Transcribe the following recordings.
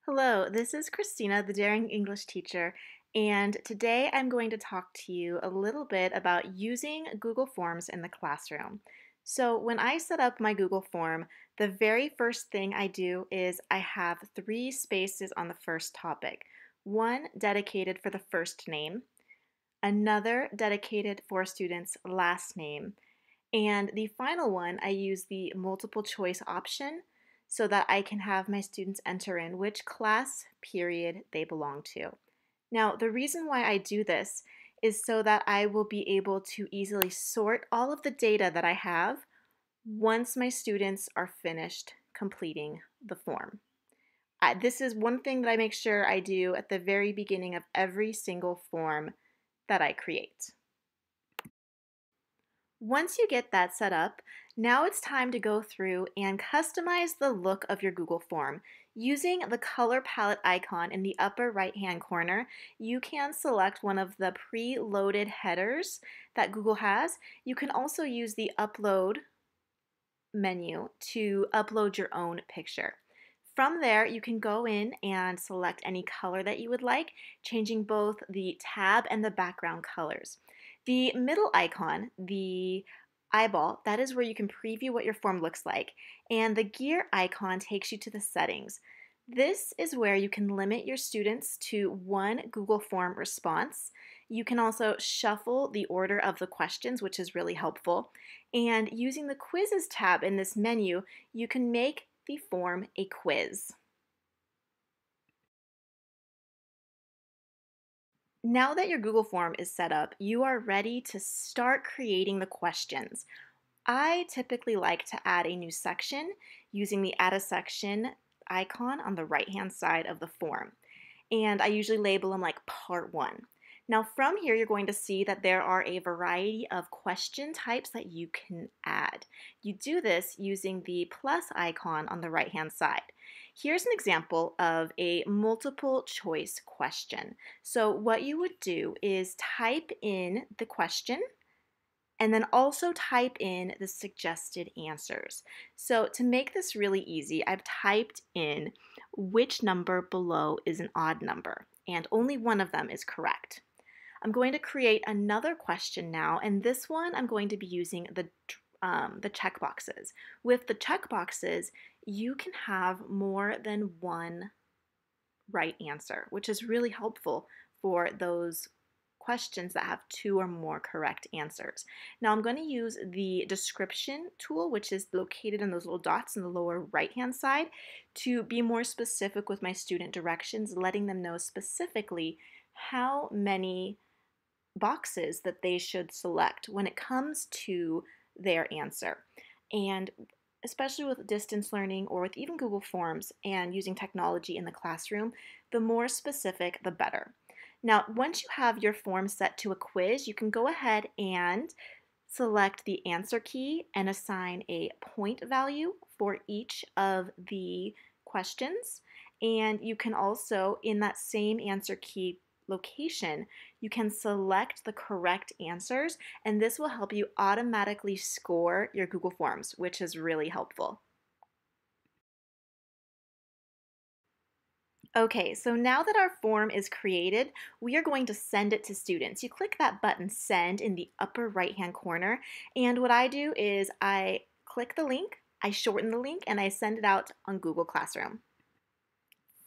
Hello, this is Christina, the Daring English teacher, and today I'm going to talk to you a little bit about using Google Forms in the classroom. So when I set up my Google form, the very first thing I do is I have three spaces on the first topic. One dedicated for the first name, another dedicated for a student's last name, and the final one, I use the multiple choice option so that I can have my students enter in which class period they belong to. Now, the reason why I do this is so that I will be able to easily sort all of the data that I have once my students are finished completing the form. This is one thing that I make sure I do at the very beginning of every single form that I create. Once you get that set up, now it's time to go through and customize the look of your Google form. Using the color palette icon in the upper right-hand corner, you can select one of the pre-loaded headers that Google has. You can also use the upload menu to upload your own picture. From there, you can go in and select any color that you would like, changing both the tab and the background colors. The middle icon, the eyeball, that is where you can preview what your form looks like, and the gear icon takes you to the settings. This is where you can limit your students to one Google form response. You can also shuffle the order of the questions, which is really helpful. And using the quizzes tab in this menu, you can make the form a quiz. Now that your Google form is set up, you are ready to start creating the questions. I typically like to add a new section using the Add a Section icon on the right-hand side of the form. And I usually label them like Part 1. Now from here, you're going to see that there are a variety of question types that you can add. You do this using the plus icon on the right-hand side. Here's an example of a multiple choice question. So what you would do is type in the question and then also type in the suggested answers. So to make this really easy, I've typed in which number below is an odd number, and only one of them is correct. I'm going to create another question now, and this one I'm going to be using the checkboxes. With the checkboxes, you can have more than one right answer, which is really helpful for those questions that have two or more correct answers. Now I'm going to use the description tool, which is located in those little dots in the lower right hand side, to be more specific with my student directions, letting them know specifically how many boxes that they should select when it comes to their answer. And especially with distance learning or with even Google Forms and using technology in the classroom, the more specific, the better. Now, once you have your form set to a quiz, you can go ahead and select the answer key and assign a point value for each of the questions. And you can also, in that same answer key location, you can select the correct answers, and this will help you automatically score your Google Forms, which is really helpful. Okay, so now that our form is created, we are going to send it to students. You click that button Send in the upper right-hand corner, and what I do is I click the link, I shorten the link, and I send it out on Google Classroom.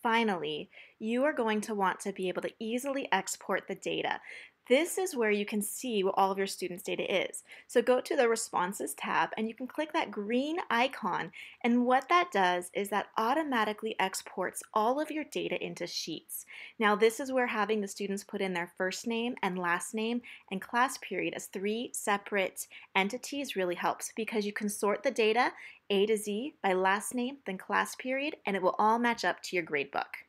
Finally, you are going to want to be able to easily export the data. This is where you can see what all of your students' data is. So go to the Responses tab and you can click that green icon, and what that does is that automatically exports all of your data into sheets. Now this is where having the students put in their first name and last name and class period as three separate entities really helps, because you can sort the data A to Z by last name, then class period, and it will all match up to your gradebook.